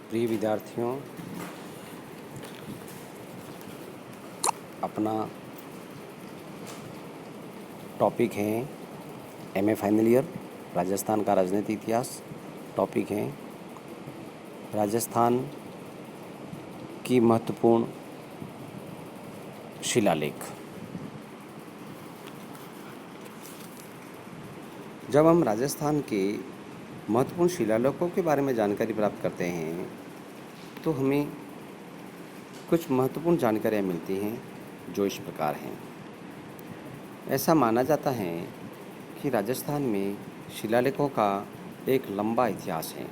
प्रिय विद्यार्थियों, अपना टॉपिक है एमए फाइनल ईयर राजस्थान का राजनीतिक इतिहास। टॉपिक है राजस्थान की महत्वपूर्ण शिलालेख। जब हम राजस्थान के महत्वपूर्ण शिलालेखों के बारे में जानकारी प्राप्त करते हैं तो हमें कुछ महत्वपूर्ण जानकारियाँ मिलती हैं जो इस प्रकार हैं। ऐसा माना जाता है कि राजस्थान में शिलालेखों का एक लंबा इतिहास है।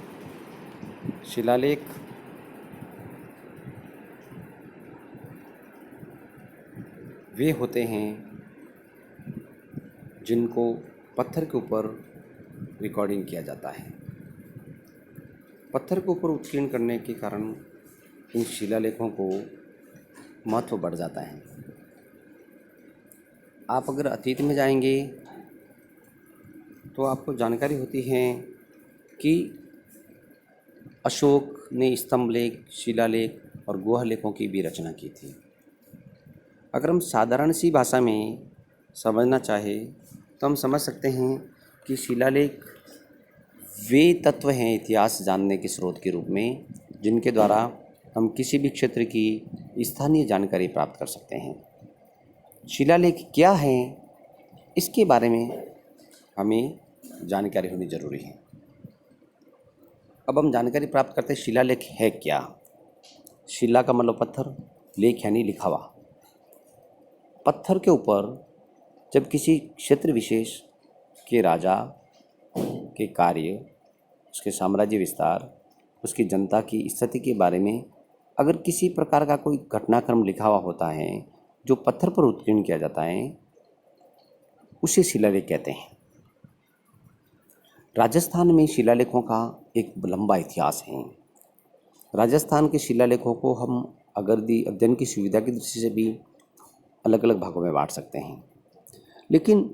शिलालेख वे होते हैं जिनको पत्थर के ऊपर रिकॉर्डिंग किया जाता है। पत्थर के ऊपर उत्कीर्ण करने के कारण इन शिलालेखों को महत्व बढ़ जाता है। आप अगर अतीत में जाएंगे तो आपको जानकारी होती है कि अशोक ने स्तंभ लेख, शिलालेख और गुहा लेखों की भी रचना की थी। अगर हम साधारण सी भाषा में समझना चाहें तो हम समझ सकते हैं कि शिलालेख वे तत्व हैं इतिहास जानने के स्रोत के रूप में जिनके द्वारा हम किसी भी क्षेत्र की स्थानीय जानकारी प्राप्त कर सकते हैं। शिलालेख क्या है, इसके बारे में हमें जानकारी होनी जरूरी है। अब हम जानकारी प्राप्त करते हैं शिलालेख है क्या। शिला का मतलब पत्थर, लेख यानी लिखा हुआ। पत्थर के ऊपर जब किसी क्षेत्र विशेष के राजा के कार्य, उसके साम्राज्य विस्तार, उसकी जनता की स्थिति के बारे में अगर किसी प्रकार का कोई घटनाक्रम लिखा हुआ होता है जो पत्थर पर उत्कीर्ण किया जाता है, उसे शिलालेख कहते हैं। राजस्थान में शिलालेखों का एक लंबा इतिहास है। राजस्थान के शिलालेखों को हम अगर अध्ययन की सुविधा की दृष्टि से भी अलग अलग भागों में बांट सकते हैं, लेकिन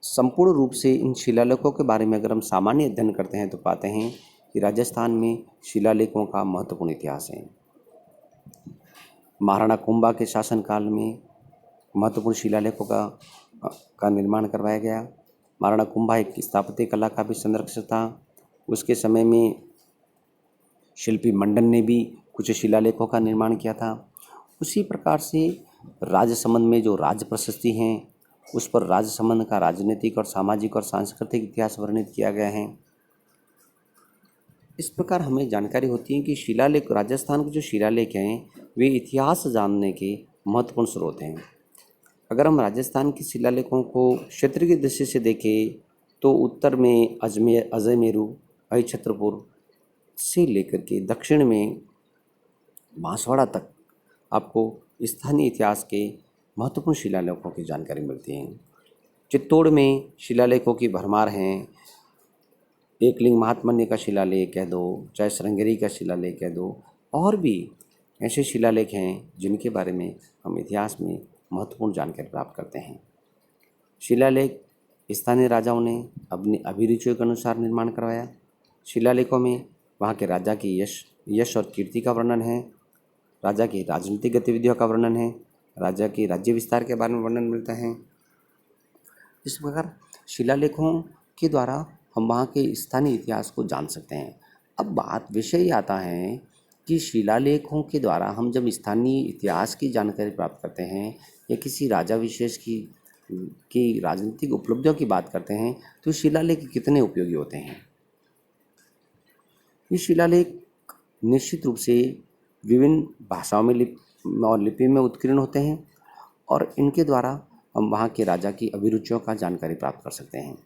संपूर्ण रूप से इन शिलालेखों के बारे में अगर हम सामान्य अध्ययन करते हैं तो पाते हैं कि राजस्थान में शिलालेखों का महत्वपूर्ण इतिहास है। महाराणा कुंभा के शासनकाल में महत्वपूर्ण शिलालेखों का निर्माण करवाया गया। महाराणा कुंभा एक स्थापत्य कला का भी संरक्षक था। उसके समय में शिल्पी मंडन ने भी कुछ शिलालेखों का निर्माण किया था। उसी प्रकार से राजसमंद में जो राज प्रशस्ति हैं उस पर राजसमंद का राजनीतिक और सामाजिक और सांस्कृतिक इतिहास वर्णित किया गया है। इस प्रकार हमें जानकारी होती है कि शिलालेख, राजस्थान के जो शिलालेख हैं वे इतिहास जानने के महत्वपूर्ण स्रोत हैं। अगर हम राजस्थान के शिलालेखों को क्षेत्र की दृष्टि से देखें तो उत्तर में अजयमेरू, अहिछत्रपुर से लेकर के दक्षिण में बांसवाड़ा तक आपको स्थानीय इतिहास के महत्वपूर्ण शिलालेखों की जानकारी मिलती है। चित्तौड़ में शिलालेखों की भरमार हैं। एकलिंग महात्मन्य का शिलालेख कह दो, चाहे श्रृंगेरी का शिलालेख कह दो, और भी ऐसे शिलालेख हैं जिनके बारे में हम इतिहास में महत्वपूर्ण जानकारी प्राप्त करते हैं। शिलालेख स्थानीय राजाओं ने अपनी अभिरुचियों के अनुसार निर्माण करवाया। शिलालेखों में वहाँ के राजा की यश और कीर्ति का वर्णन है, राजा की राजनीतिक गतिविधियों का वर्णन है, राजा की राज्य विस्तार के बारे में वर्णन मिलता है। इस प्रकार शिलालेखों के द्वारा हम वहाँ के स्थानीय इतिहास को जान सकते हैं। अब विषय ये आता है कि शिलालेखों के द्वारा हम जब स्थानीय इतिहास की जानकारी प्राप्त करते हैं या किसी राजा विशेष की राजनीतिक उपलब्धियों की बात करते हैं तो शिलालेख कितने उपयोगी होते हैं। ये शिलालेख निश्चित रूप से विभिन्न भाषाओं में और लिपि में उत्कीर्ण होते हैं और इनके द्वारा हम वहाँ के राजा की अभिरुचियों का जानकारी प्राप्त कर सकते हैं।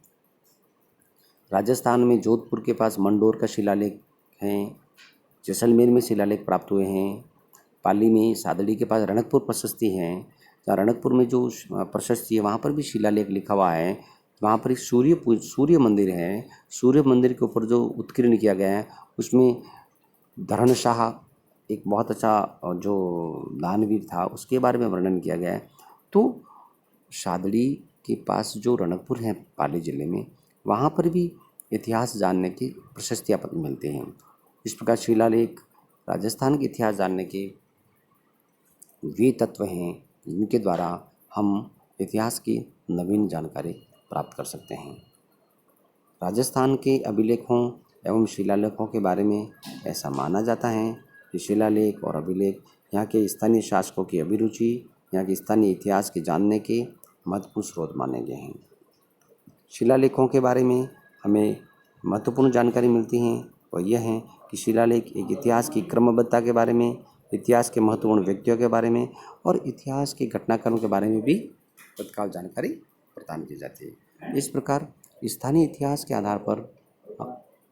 राजस्थान में जोधपुर के पास मंडोर का शिलालेख हैं, जैसलमेर में शिलालेख प्राप्त हुए हैं, पाली में सादड़ी के पास रणकपुर प्रशस्ति हैं। जहाँ रणकपुर में जो प्रशस्ति है वहाँ पर भी शिलालेख लिखा हुआ है। वहाँ पर एक सूर्य मंदिर है। सूर्य मंदिर के ऊपर जो उत्कीर्ण किया गया है उसमें धरणशाह एक बहुत अच्छा जो दानवीर था उसके बारे में वर्णन किया गया है। तो सादड़ी के पास जो रणकपुर है पाली जिले में, वहाँ पर भी इतिहास जानने की प्रशस्तियाँ मिलती हैं। इस प्रकार शिलालेख राजस्थान के इतिहास जानने के वे तत्व हैं जिनके द्वारा हम इतिहास की नवीन जानकारी प्राप्त कर सकते हैं। राजस्थान के अभिलेखों एवं शिलालेखों के बारे में ऐसा माना जाता है कि शिलालेख और अभिलेख यहाँ के स्थानीय शासकों की अभिरुचि, यहाँ के स्थानीय इतिहास के जानने के महत्वपूर्ण स्रोत माने गए हैं। शिलालेखों के बारे में हमें महत्वपूर्ण जानकारी मिलती हैं वह यह है कि शिलालेख एक इतिहास की क्रमबद्धता के बारे में, इतिहास के महत्वपूर्ण व्यक्तियों के बारे में और इतिहास के घटनाक्रमों के बारे में भी तत्काल जानकारी प्रदान की जाती है। इस प्रकार स्थानीय इतिहास के आधार पर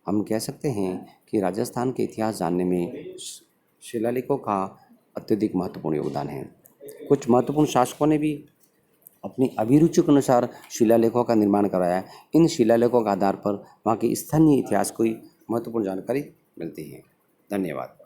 हम कह सकते हैं कि राजस्थान के इतिहास जानने में शिलालेखों का अत्यधिक महत्वपूर्ण योगदान है। कुछ महत्वपूर्ण शासकों ने भी अपनी अभिरुचि के अनुसार शिलालेखों का निर्माण कराया। इन शिलालेखों के आधार पर वहाँ के स्थानीय इतिहास की महत्वपूर्ण जानकारी मिलती है। धन्यवाद।